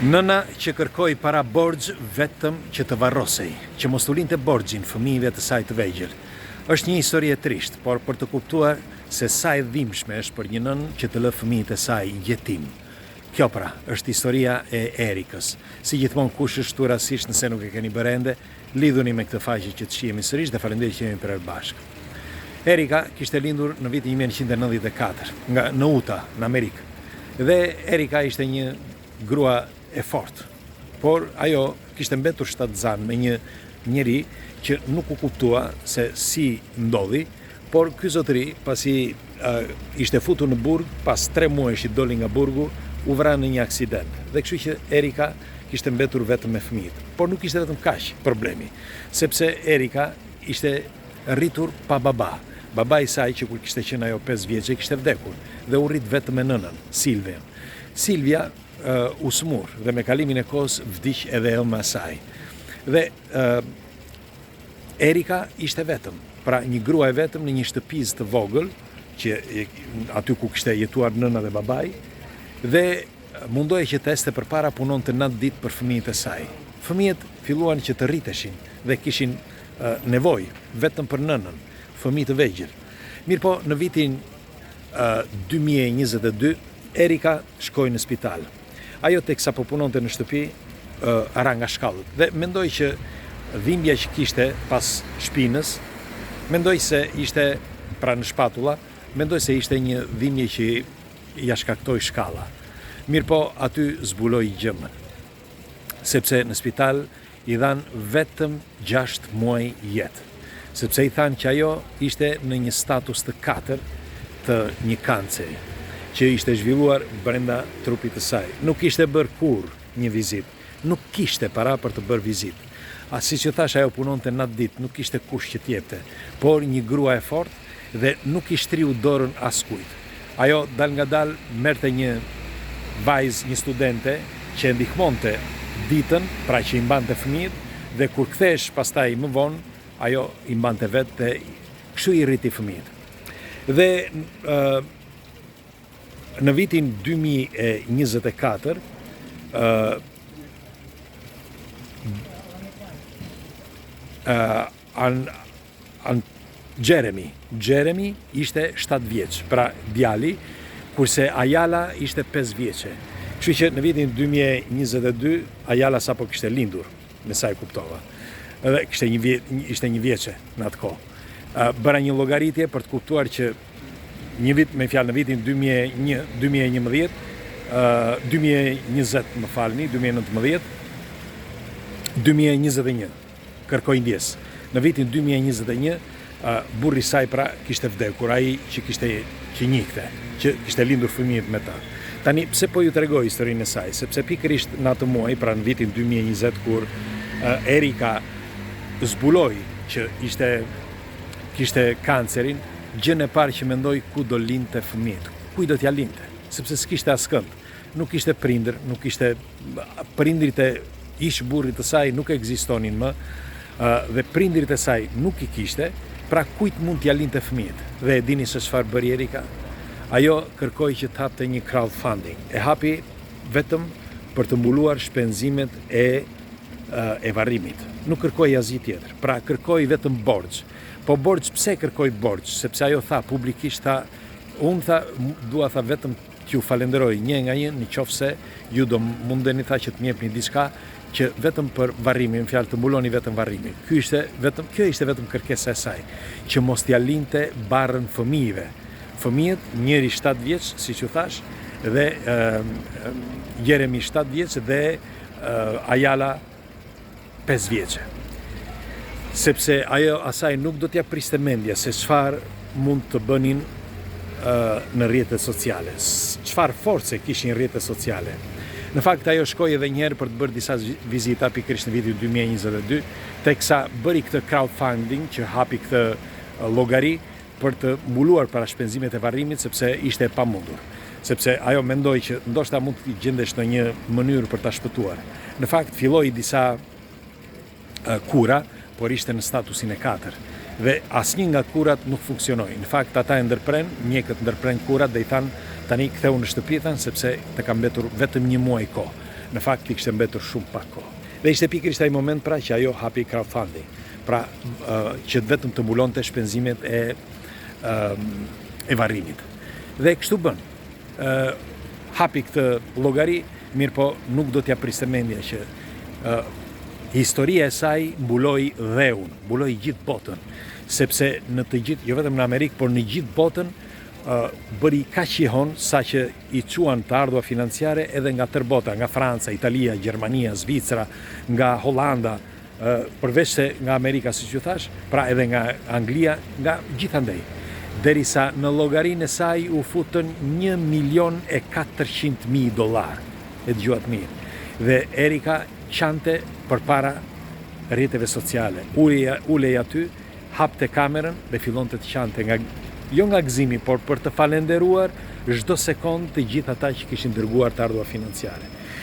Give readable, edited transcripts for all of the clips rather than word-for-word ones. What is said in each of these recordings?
Nëna që kërkoi para borxh vetëm që të varrosej, që mos u linte borxhin fëmijëve të saj të vegjël. Është një histori e trisht, por për të kuptuar se sa e dhimbshme është për një nënë që të lë fëmijët e saj jetim. Kjo pra është historia e Erikës. Si gjithmonë kush është këtu rastisht nëse nuk e keni bërë ende, lidhuni me këtë faqe që të shihemi sërish dhe faleminderit që jemi për bashkë. Erika kishte lindur në vitin 1994 në Utah, në Amerikë. Dhe Erika ishte një grua e fortë, por ajo kishte mbetur shtatzan me një njeri që nuk u kuptua se si ndodhi, por ky zotëri, pasi ishte futur në burg, pas 3 muajsh që doli nga burgu, u vra në një aksident. Dhe kështu që Erika kishte mbetur vetëm me fëmijët. Por nuk ishte vetëm kaq problemi, sepse Erika ishte rritur pa baba. Baba i saj që kur kishte qenë ajo 5 vjeçe kishte vdekur dhe u rrit vetëm me nënën, Silvia. Silvia u smur dhe me kalimin e kohës vdiq edhe ëma e saj. Dhe Erika ishte vetëm, pra një grua e vetëm në një shtëpizë të vogël, që aty ku kishte jetuar nëna dhe babai, dhe mundohej që të este përpara punonte 9 ditë për fëmijët e saj. Fëmijët filluan që të rriteshin dhe kishin nevojë vetëm për nënën, fëmijë të vegjël. Mirë po, në vitin 2022, Erika shkoi në spital. Ajo teksa po punonte në shtëpi, ara nga shkallët dhe mendoi që dhimbja që kishte pas shpinës, mendoi se ishte pra në shpatulla, mendoi se ishte një dhimbje që ja shkaktoi shkalla. Mirë po, aty zbuloi gjëmën, sepse në spital i dhan vetëm 6 muaj jetë, sepse i thanë që ajo ishte në një status të 4 të një kanceri që ishte zhvilluar brenda trupit të saj. Nuk ishte bërë kur një vizit, nuk kishte para për të bërë vizit. Si që thash, ajo punonte 9 ditë, nuk kishte kush që t'jepte, por një grua e fortë dhe nuk i shtriu dorën askujt. Ajo dal nga dal merrte një vajzë, një studente që e ndihmonte ditën, pra që i mbante fëmijët, dhe kur kthesh pastaj më vonë, ajo i mbante vetë dhe kështu i rriti fëmijët. Dhe në vitin 2024, Jeremy ishte 7 vjeç, pra djali, kurse Ayala ishte 5 vjeçe. Kështu që në vitin 2022, Ayala sapo kishte lindur, me sa e kuptova. Edhe ishte 1 vjeçe në atë kohë. Bëra një llogaritje për të kuptuar që një vit, me fjalë, në vitin 2020, 2021, kërkoi ndjes. Në vitin 2021, burri saj pra kishte vdekur, ai që njihte, që kishte lindur fëmijët me ta. Tani, pse po ju tregoj historinë e saj? Sepse pikërisht në atë muaj, pra në vitin 2020, kur Erika zbuloi që kishte kancerin, gjën e parë që mendoi ku do linte fëmijët, ku do t'ja linte, sepse s'kishte askënd, nuk kishte prindër, nuk kishte prindrit e ish burrit të saj nuk ekzistonin më, dhe prindrit e saj nuk i kishte, pra kujt mund t'ja linte fëmijët. Dhe e dini se çfarë bëri Erika? Ajo kërkoi që të hapte një crowdfunding. E hapi vetëm për të mbuluar shpenzimet e varrimit. Nuk kërkoi asgjë tjetër. Pra kërkoi vetëm borxh. Po borxh, pse kërkoi borxh? Sepse ajo tha publikisht, dua vetëm t'ju falenderoj një nga një, nëse ju do mundeni që të m'jepni diçka që vetëm për varrimin, fjalë të mbuloni vetëm varrimin. Kjo ishte vetëm kërkesa e saj, që mos t'ja linte barrën fëmijëve. Fëmijët, njëri 7 vjeç, siç u thash, dhe Jeremy 7 vjeç dhe Ayala 5 vjeçe. Sepse asaj nuk do t'ja priste mendja se çfarë mund të bënin në rrjetet sociale, çfarë force kishin rrjetet sociale. Në fakt, ajo shkoi edhe një herë për të bërë disa vizita pikërisht në vitin 2022, teksa bëri këtë crowdfunding që hapi këtë llogari për të mbuluar para shpenzimet e varrimit, sepse ishte e pamundur. Sepse ajo mendoi që ndoshta mund të gjendesh në një mënyrë për ta shpëtuar. Në fakt, filloi disa kura, por ishte në statusin e 4. Dhe asnjë nga kurat nuk funksionoi. Në fakt, ata e mjekët ndërpren kurat dhe i thanë tani ktheu në shtëpi, sepse të ka mbetur vetëm 1 muaj kohë. në fakt i kishte mbetur shumë pak kohë. Dhe ishte pikërisht ai moment pra që ajo hapi crowdfunding, pra që vetëm të mbulonte shpenzimet e varrimit. Dhe kështu bën. Hapi këtë llogari, mirë po nuk do t'ja priste mendja që historia e saj mbuloi dheun, mbuloi gjithë botën, sepse në të gjithë, jo vetëm në Amerikë, por në gjithë botën bëri kaq i hon sa që i quan të ardhua financiare edhe nga tërë bota, nga Franca, Italia, Gjermania, Zvicra, nga Holanda, përveç se nga Amerika, siç ju thash, pra edhe nga Anglia, nga gjithandej. Derisa në llogarinë e saj u futën $1.400.000. E dëgjuat mirë. Dhe Erika qante përpara rrjeteve sociale. Ulej aty, hapte kamerën dhe fillonte të qante jo nga gëzimi, por për të falenderuar çdo sekond të gjithë ata që kishin dërguar të ardhur financiare.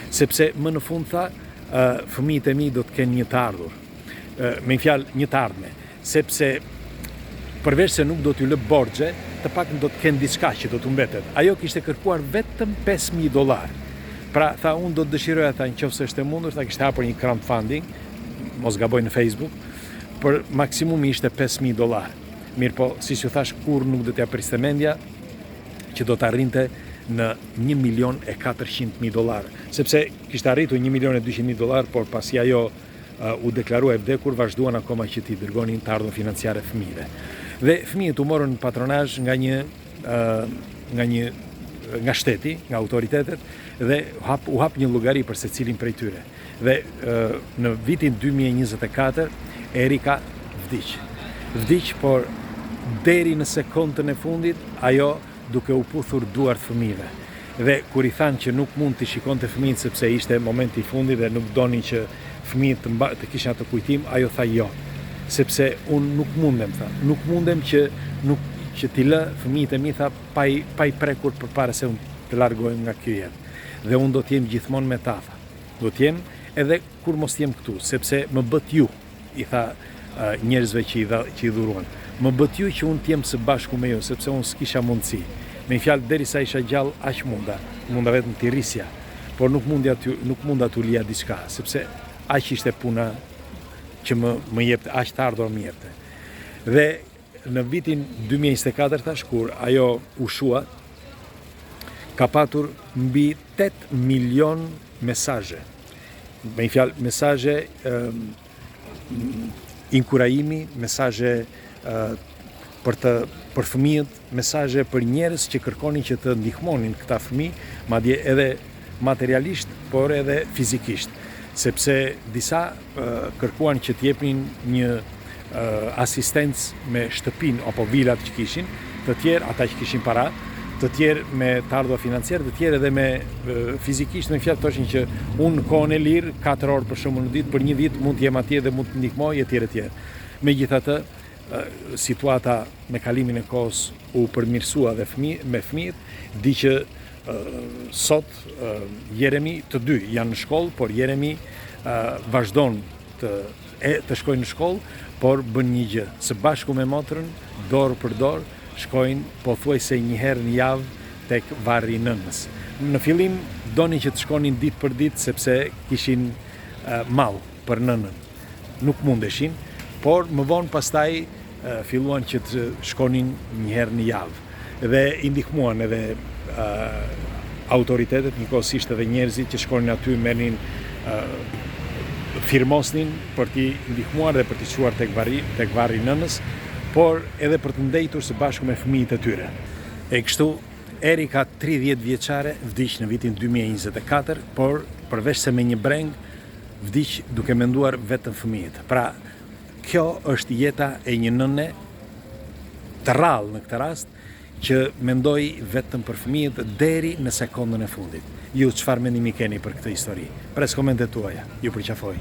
Sepse më në fund tha, fëmijët e mi do të kenë një të ardhur. Me një fjalë, një të ardhme, sepse përveç se nuk do t'ju lë borxhe, të paktën do të kenë diçka që do t'u mbetet. Ajo kishte kërkuar vetëm $5.000. Pra tha, unë do të dëshiroja, tha, nëse është e mundur, tha, kishte hapur një crowdfunding, mos gaboj në Facebook, për maksimumi ishte $5.000. Mirë po, si që thash, kur nuk do t'ja priste mendja që do t'arrinte në $1.400.000. Sepse kishte arritur $1.200.000, por pasi ajo u deklarua e vdekur, vazhduan akoma që t'i dërgonin të ardhur financiare fëmijëve. Dhe fëmijët u morën në patronazh nga shteti, nga autoritetet, dhe u hap një llogari për secilin prej tyre. Dhe në vitin 2024 Erika vdiq, por deri në sekondën e fundit ajo duke u puthur duart fëmijëve. Dhe kur i thanë që nuk mund t'i shikonte fëmijët sepse ishte momenti i fundit dhe nuk donin që fëmijët të kishin atë kujtim, ajo tha jo. Sepse unë nuk mundem që t'i lë fëmijët e mi, tha, pa i prekur përpara se unë të largohem nga ky jetë. Dhe unë do t'jem gjithmonë me ta, tha. Do t'jem edhe kur mos t'jem këtu, sepse më bët ju, i tha njerëzve që i dhuruan. Më bët ju që unë t'jem së bashku me ju, sepse unë s'kisha mundësi. Me një fjalë, derisa isha gjallë, aq munda vetëm t'i rrisja, por nuk munda t'u lija diçka, sepse aq ishte puna që më jepte, aq të ardhur më jepte. Dhe në vitin 2024, thash, kur ajo u shua, ka patur mbi 8 milion mesazhe. Me një fjalë, mesazhe inkurajimi, mesazhe për fëmijët, mesazhe për njerëz që kërkonin që të ndihmonin këta fëmijë, madje edhe materialisht, por edhe fizikisht, sepse disa kërkuan që t'jepnin një asistencë me shtëpinë apo vilat që kishin, të tjerë ata që kishin para, të tjerë me të ardhur financiar, të tjerë edhe me fizikisht, me fjalë thoshin që unë në kohën e lirë 4 orë për shembull në ditë, për një vit mund të jem atje dhe mund të ndihmoj etj. Megjithatë, situata me kalimin e kohës u përmirësua dhe me fëmijët, di që sot Jeremi, të dy janë në shkollë, por Jeremi vazhdon të shkojnë në shkollë, por bën një gjë, së bashku me motrën, dorë për dorë, shkojnë pothuajse një herë në javë tek varri i nënës. Në fillim donin që të shkonin ditë për ditë sepse kishin mall për nënën. Nuk mundeshin, por më vonë pastaj filluan që të shkonin një herë në javë. Dhe i ndihmuan edhe autoritetet, njëkohësisht edhe njerëzit që shkonin aty, merrnin firmosnin për t'i ndihmuar dhe për t'i çuar tek varri i nënës, por edhe për të ndejtur së bashku me fëmijët e tyre. E kështu, Erika 30 vjeçare vdiq në vitin 2024, por përveç se me një breng, vdiq duke menduar vetëm fëmijët. Pra, kjo është jeta e një nëne të rrallë në këtë rast, që mendoj vetëm për fëmijët deri në sekondën e fundit. Ju çfarë mendimi keni për këtë histori? Pres komentet tuaja. Ju përqafoj.